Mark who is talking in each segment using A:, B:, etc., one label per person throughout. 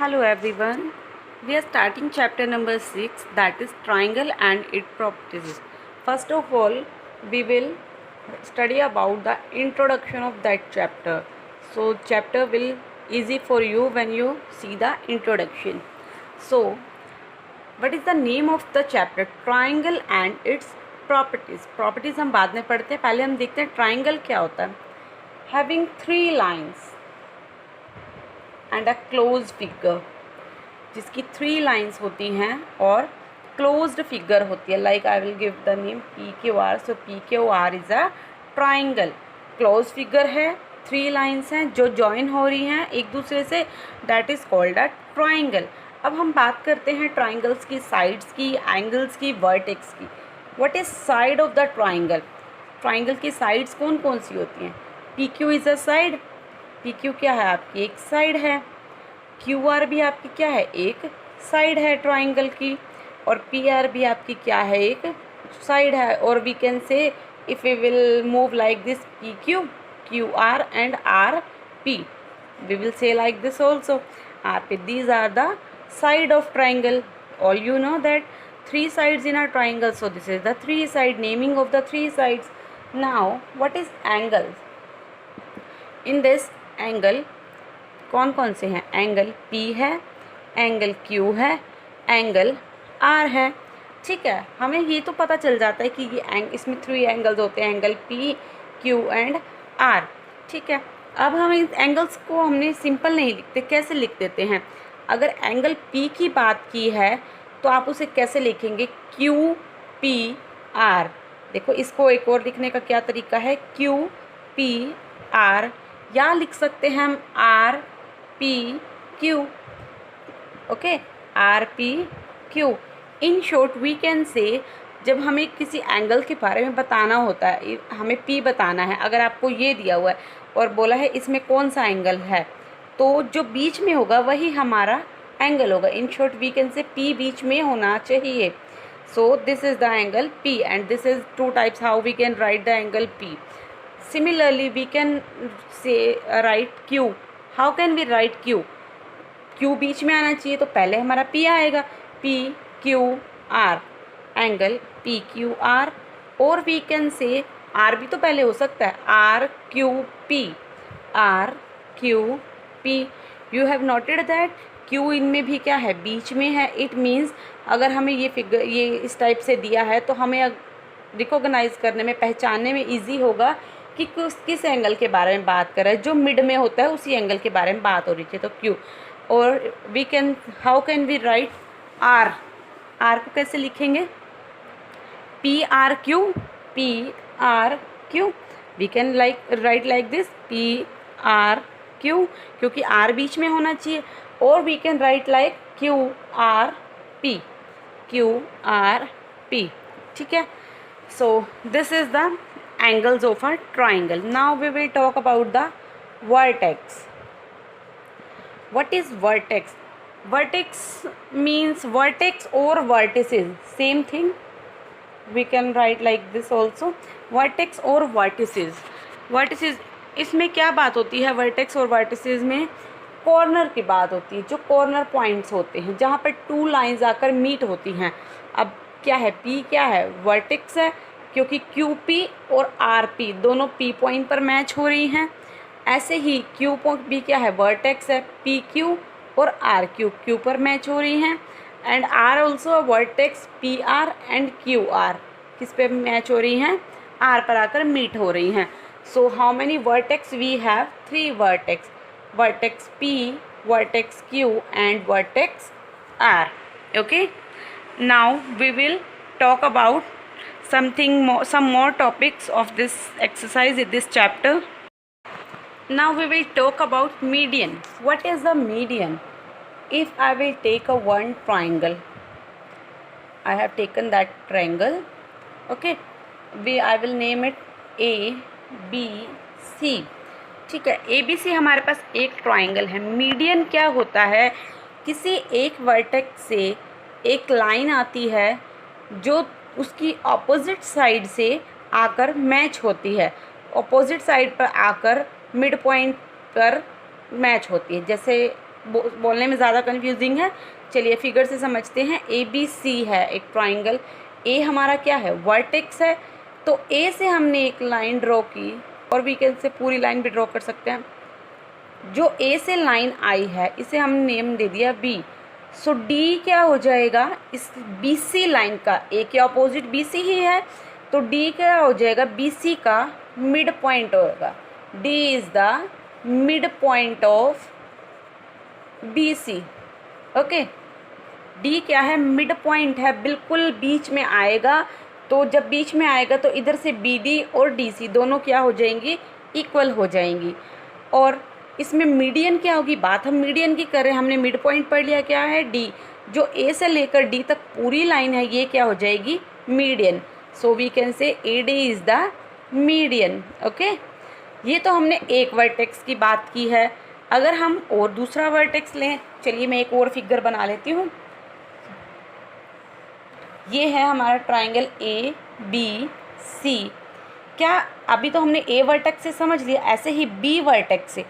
A: Hello everyone. We are starting chapter number 6, that is triangle and its properties. First of all, we will study about the introduction of that chapter. So chapter will easy for you when you see the introduction. So what is the name of the chapter? Triangle and its properties. Properties हम बाद में पढ़ते हैं, पहले हम देखते हैं triangle क्या होता है. Having 3 lines and a close figure, जिसकी 3 लाइन्स होती हैं और क्लोज्ड फिगर होती है. Like I will give the name P Q R. So P Q R is a triangle. Close figure है, 3 लाइन्स हैं जो जॉइन हो रही हैं एक दूसरे से, that is called a triangle. अब हम बात करते हैं ट्राइंगल्स की साइड्स की, एंगल्स की, वर्टेक्स की. What is side of the triangle? Triangle की साइड्स कौन कौन सी होती हैं? P Q is a side. P Q क्या है? आपकी एक साइड है. क्यू आर भी आपकी क्या है? एक साइड है ट्राइंगल की. और पी आर भी आपकी क्या है? एक साइड है. और we can say if we will move like this, P Q, Q R and R P, we will say like this also, R P. These are the side of triangle. All you know that 3 sides in a triangle, so this is the 3 side, naming of the 3 sides. Now what is angle? In this angle कौन कौन से हैं? Angle P है, angle Q है, angle R है. ठीक है, हमें ये तो पता चल जाता है कि ये इसमें 3 एंगल्स होते हैं, angle P, Q and R. ठीक है, अब हम इस एंगल्स को हमने सिंपल नहीं लिखते, कैसे लिख देते हैं? अगर एंगल P की बात की है तो आप उसे कैसे लिखेंगे? Q P R. देखो, इसको एक और लिखने का क्या तरीका है? Q P R, या लिख सकते हैं हम R P Q. Okay, R P Q. In short we can say, जब हमें किसी एंगल के बारे में बताना होता है, हमें P बताना है, अगर आपको ये दिया हुआ है और बोला है इसमें कौन सा एंगल है, तो जो बीच में होगा वही हमारा एंगल होगा. In short we can say P बीच में होना चाहिए. So this is the angle P and this is 2 types how we can write the angle P. Similarly we can say write Q. How can we write Q? Q बीच में आना चाहिए, तो पहले हमारा P आएगा. P Q R, angle P Q R. और we can से R भी तो पहले हो सकता है, R Q P, R Q P. You have noted that Q इनमें भी क्या है? बीच में है. इट मीन्स अगर हमें ये फिगर ये इस टाइप से दिया है तो हमें रिकॉग्नाइज करने में, पहचानने में इजी होगा कि किस एंगल के बारे में बात कर रहा है. जो मिड में होता है उसी एंगल के बारे में बात हो रही थी, तो Q. और we can, how can we write R? R को कैसे लिखेंगे? P R Q, P R Q. We can write like this, P R Q, क्योंकि R बीच में होना चाहिए. और we can write like Q R P, Q R P. ठीक है, so this is the angles of a triangle. Now we will talk about the vertex. What is vertex? Vertex means vertex or vertices, same thing. We can write like this also, vertex or vertices. Vertices, इसमें क्या बात होती है? Vertex और vertices में corner की बात होती है, जो कॉर्नर पॉइंट्स होते हैं जहाँ पर 2 लाइंस आकर मीट होती हैं. अब क्या है? P क्या है? वर्टेक्स है, क्योंकि QP और RP दोनों P पॉइंट पर मैच हो रही हैं. ऐसे ही Q पॉइंट भी क्या है? वर्टेक्स है. PQ और RQ Q पर मैच हो रही हैं. And R also vertex, PR and QR किस पे मैच हो रही हैं? R पर आकर मीट हो रही हैं. So how many vertex we have? 3 vertex. Vertex P, vertex Q and vertex R. Okay, now we will talk about some more topics of this exercise in this chapter. Now we will talk about median. What is the median? If I will take a one triangle, I have taken that triangle. Okay, I will name it A B C. ठीक है, A B C हमारे पास एक triangle है. Median क्या होता है? किसी एक वर्टेक्स से एक लाइन आती है जो उसकी ऑपोजिट साइड से आकर मैच होती है, ऑपोजिट साइड पर आकर मिड पॉइंट पर मैच होती है. जैसे बोलने में ज़्यादा कंफ्यूजिंग है। चलिए फिगर से समझते हैं। ABC है एक ट्राइंगल, ए हमारा क्या है, वर्टेक्स है। तो ए से हमने एक लाइन ड्रॉ की, और वीकेंड से पूरी लाइन भी ड्रॉ कर सकते हैं। जो ए से लाइन आई है इसे हम नेम दे दिया बी। सो डी क्या हो जाएगा, इस BC लाइन का, ए के अपोजिट BC ही है, तो डी क्या हो जाएगा, BC का मिड पॉइंट होगा। D is the mid point of BC। Okay, D क्या है, मिड पॉइंट है, बिल्कुल बीच में आएगा। तो जब बीच में आएगा तो इधर से BD और DC दोनों क्या हो जाएंगी, इक्वल हो जाएंगी। और इसमें मीडियन क्या होगी, बात हम मीडियन की कर रहे हैं, हमने मिड पॉइंट पढ़ लिया, क्या है, D। जो A से लेकर D तक पूरी लाइन है ये क्या हो जाएगी, median. So we can say AD is the median. Okay, ये तो हमने एक वर्टेक्स की बात की है। अगर हम और दूसरा वर्टेक्स लें, चलिए मैं एक और फिगर बना लेती हूँ। ये है हमारा ट्राइंगल ABC। क्या अभी तो हमने A वर्टेक्स से समझ लिया, ऐसे ही B वर्टेक्स से,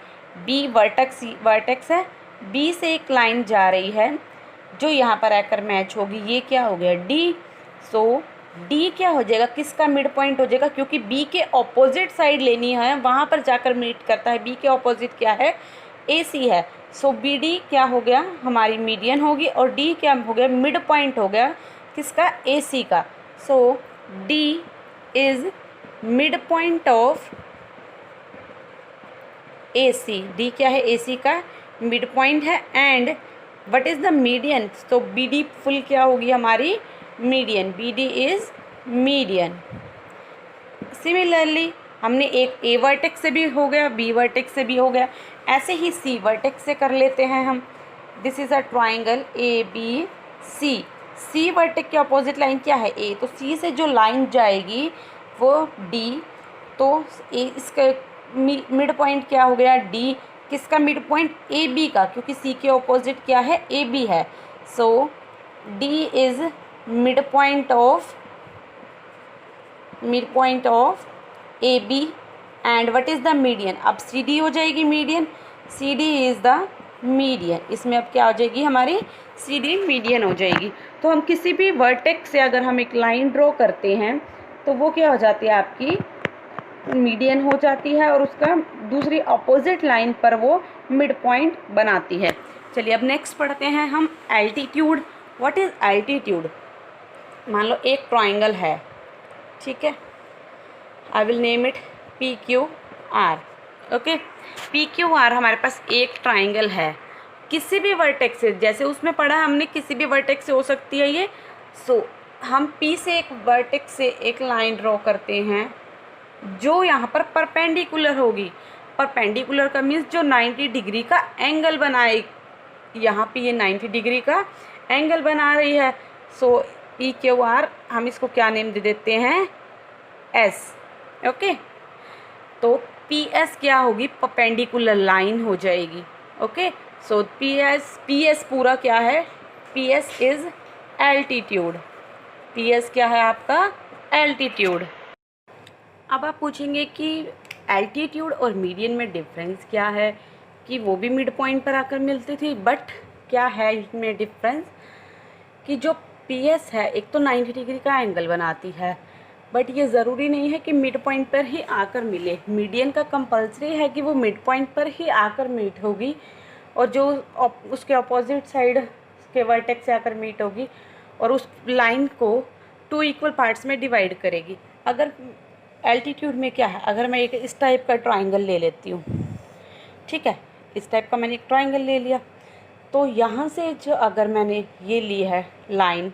A: B वर्टेक्स है, B से एक लाइन जा रही है जो यहाँ पर आकर मैच होगी, ये क्या हो गया, D। सो D क्या हो जाएगा, किसका मिड पॉइंट हो जाएगा, क्योंकि B के ऑपोजिट साइड लेनी है, वहाँ पर जाकर मीट करता है। B के ऑपोजिट क्या है, AC है। सो BD क्या हो गया, हमारी मीडियन होगी, और D क्या हो गया, मिड पॉइंट हो गया, किसका, AC का। सो D is mid point of AC। D क्या है, AC का मिड पॉइंट है। And what is the median, तो BD फुल क्या होगी हमारी, median. BD is median. Similarly हमने एक A वर्टेक्स से भी हो गया, B वर्टेक्स से भी हो गया, ऐसे ही C वर्टेक्स से कर लेते हैं हम। This is a triangle ABC। C vertex के अपोजिट लाइन क्या है, A। तो C से जो लाइन जाएगी वो D, तो इसका मिड पॉइंट क्या हो गया, D। किसका मिड पॉइंट, AB का, क्योंकि C के ऑपोजिट क्या है, AB है। सो D is mid point of AB। And what is the median, अब CD हो जाएगी median, CD is the median. इसमें अब क्या हो जाएगी हमारी, CD मीडियन हो जाएगी। तो हम किसी भी वर्टेक्स से अगर हम एक लाइन ड्रॉ करते हैं तो वो क्या हो जाती है, आपकी मीडियन हो जाती है, और उसका दूसरी अपोजिट लाइन पर वो मिड पॉइंट बनाती है। चलिए अब नेक्स्ट पढ़ते हैं हम एल्टीट्यूड। व्हाट इज एल्टीट्यूड, मान लो एक ट्राइंगल है, ठीक है, I will name it PQR। Okay, PQR हमारे पास एक ट्राइंगल है, किसी भी वर्टेक्स से, जैसे उसमें पढ़ा हमने, किसी भी वर्टेक्स से हो सकती है ये। सो हम P से एक वर्टेक्स से एक लाइन ड्रॉ करते हैं जो यहाँ पर परपेंडिकुलर होगी। परपेंडिकुलर का मीन्स जो 90 डिग्री का एंगल बनाए, यहाँ पे ये 90 डिग्री का एंगल बना रही है। सो PQR हम इसको क्या नेम दे देते हैं, S। ओके, तो PS क्या होगी, परपेंडिकुलर लाइन हो जाएगी। ओके, सो PS पूरा क्या है, PS इज एल्टीट्यूड। PS क्या है आपका, एल्टीट्यूड। अब आप पूछेंगे कि एल्टीट्यूड और मीडियन में डिफरेंस क्या है, कि वो भी मिड पॉइंट पर आकर मिलती थी, बट क्या है इसमें डिफरेंस, कि जो PS है एक तो 90 डिग्री का एंगल बनाती है, बट ये ज़रूरी नहीं है कि मिड पॉइंट पर ही आकर मिले। मीडियन का कंपलसरी है कि वो मिड पॉइंट पर ही आकर मीट होगी, और जो उसके अपोजिट साइड के वर्टेक्स से आकर मीट होगी, और उस लाइन को 2 इक्वल पार्ट्स में डिवाइड करेगी। अगर एल्टीट्यूड में क्या है, अगर मैं एक इस टाइप का ट्राइंगल ले लेती हूँ, ठीक है, इस टाइप का मैंने एक ट्राइंगल ले लिया, तो यहाँ से जो अगर मैंने ये ली है लाइन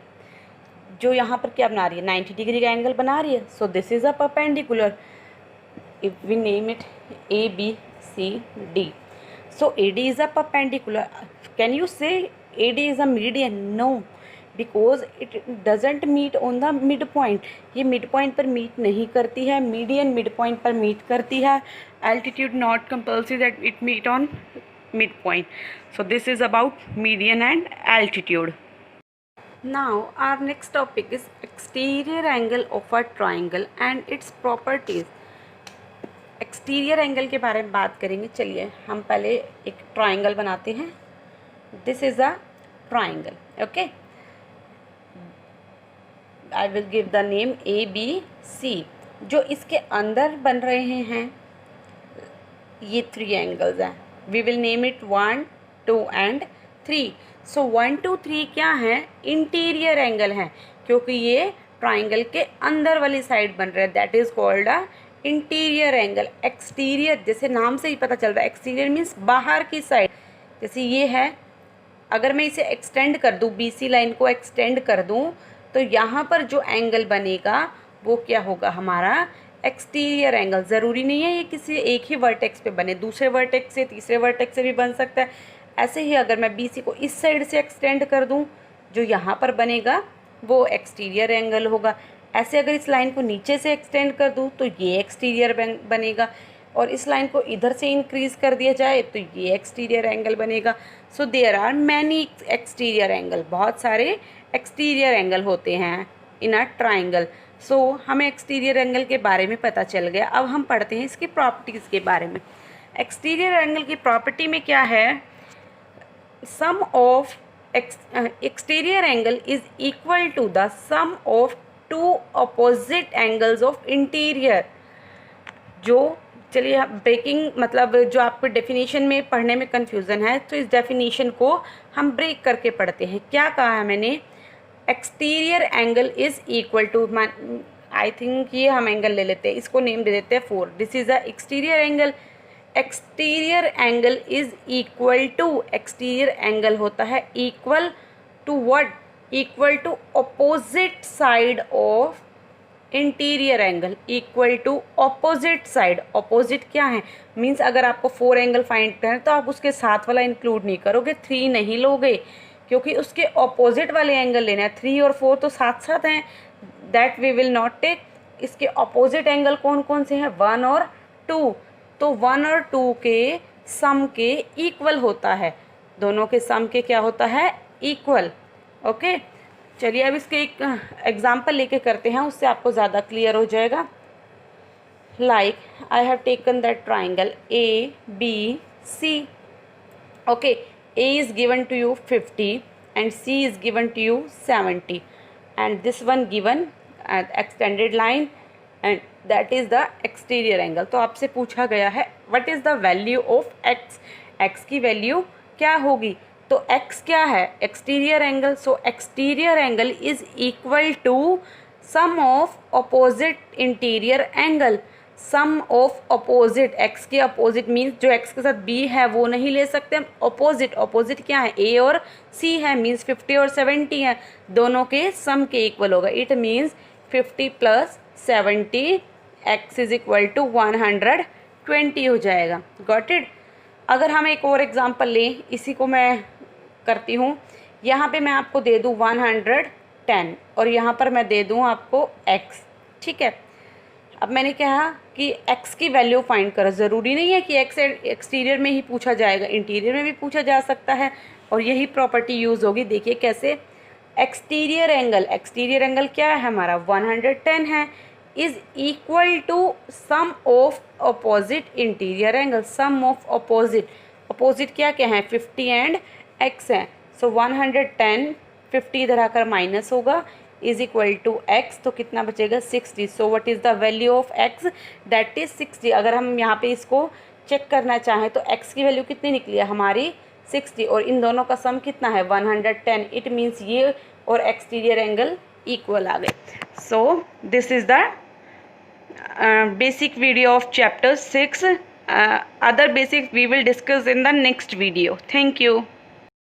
A: जो यहाँ पर क्या बना रही है, 90 डिग्री का एंगल बना रही है, so this is a perpendicular. If we name it ABCD, so AD is a perpendicular. Can you say AD is a median? No, because it doesn't meet on the midpoint. ये midpoint पर meet नहीं करती है, median midpoint पर meet करती है, altitude not compulsory that it meet on midpoint. So this is about median and altitude. Now our next topic is exterior angle of a triangle and its properties. Exterior angle के बारे में बात करेंगे। चलिए हम पहले एक ट्राइंगल बनाते हैं। This is a triangle. Okay, I will give the name ABC. जो इसके अंदर बन रहे हैं ये 3 एंगल्स हैं. We will name it 1, 2 and 3. So 1, 2, 3 क्या है? इंटीरियर एंगल है, क्योंकि ये ट्राइंगल के अंदर वाली साइड बन रहे हैं. That is called a interior angle. Exterior, जैसे नाम से ही पता चल रहा है, एक्सटीरियर मीन्स बाहर की साइड. जैसे ये है, अगर मैं इसे एक्सटेंड कर दूँ, BC लाइन को एक्सटेंड कर दूँ, तो यहाँ पर जो एंगल बनेगा वो क्या होगा? हमारा एक्सटीरियर एंगल. ज़रूरी नहीं है ये किसी एक ही वर्टेक्स पे बने, दूसरे वर्टेक्स से, तीसरे वर्टेक्स से भी बन सकता है. ऐसे ही अगर मैं BC को इस साइड से एक्सटेंड कर दूं, जो यहाँ पर बनेगा वो एक्सटीरियर एंगल होगा. ऐसे अगर इस लाइन को नीचे से एक्सटेंड कर दूं तो ये एक्सटीरियर बनेगा, और इस लाइन को इधर से इंक्रीज़ कर दिया जाए तो ये एक्सटीरियर एंगल बनेगा. So there are many exterior angle. बहुत सारे एक्सटीरियर एंगल होते हैं इन अ ट्राइंगल. सो हमें एक्सटीरियर एंगल के बारे में पता चल गया. अब हम पढ़ते हैं इसकी प्रॉपर्टीज़ के बारे में. एक्सटीरियर एंगल की प्रॉपर्टी में क्या है? Sum of exterior angle is equal to the sum of 2 opposite angles of interior. जो, चलिए ब्रेकिंग मतलब जो आपको डेफिनेशन में पढ़ने में कन्फ्यूज़न है, तो इस डेफिनेशन को हम ब्रेक करके पढ़ते हैं. क्या कहा है मैंने? Exterior angle is equal to, I think ये हम एंगल ले लेते हैं, इसको नेम दे देते हैं 4. This is a exterior angle. Exterior angle is equal to, exterior angle होता है equal to what? Equal to opposite side of interior angle. Equal to opposite side. Opposite क्या है? मीन्स अगर आपको 4 एंगल फाइंड करना है तो आप उसके साथ वाला इंक्लूड नहीं करोगे, 3 नहीं लोगे, क्योंकि उसके ऑपोजिट वाले एंगल लेना है. 3 और 4 तो साथ साथ हैं, that we will not take. इसके ऑपोजिट एंगल कौन कौन से हैं? 1 और 2. तो 1 और 2 के सम के इक्वल होता है. दोनों के सम के क्या होता है? इक्वल. ओके, चलिए अब इसके एक एग्जाम्पल लेके करते हैं, उससे आपको ज़्यादा क्लियर हो जाएगा. Like I have taken that triangle ABC. Okay, A is given to you 50 and C is given to you 70, and this one given extended line, and that is the exterior angle. तो आपसे पूछा गया है what is the value of x. x की value क्या होगी? तो x क्या है? Exterior angle. So exterior angle is equal to sum of opposite interior angle. Sum of opposite, x के अपोजिट मीन्स जो x के साथ b है वो नहीं ले सकते हम. अपोजिट, अपोजिट क्या है? a और c है, मीन्स 50 और 70 है, दोनों के सम के इक्वल होगा. It means 50 + 70, x is equal to 120 हो जाएगा. Got it. अगर हम एक और एग्जांपल लें, इसी को मैं करती हूँ. यहाँ पे मैं आपको दे दूँ 110 और यहाँ पर मैं दे दूँ आपको x. ठीक है, अब मैंने कहा कि x की वैल्यू फाइंड करो. ज़रूरी नहीं है कि x एक्सटीरियर में ही पूछा जाएगा, इंटीरियर में भी पूछा जा सकता है, और यही प्रॉपर्टी यूज़ होगी. देखिए कैसे. एक्सटीरियर एंगल क्या है हमारा? 110 है, is equal to sum of opposite interior angle. Sum of opposite क्या क्या है? 50 एंड x है. सो 110, 50 इधर आकर माइनस होगा, इज इक्वल टू x. तो कितना बचेगा? 60. So what is the value of x? That is 60. अगर हम यहाँ पे इसको चेक करना चाहें तो x की वैल्यू कितनी निकली है हमारी? 60, और इन दोनों का सम कितना है? 110. इट मीन्स ये और एक्सटीरियर एंगल इक्वल आ गए. सो this is the basic video of chapter 6. Other basics we will discuss in the next video. Thank you.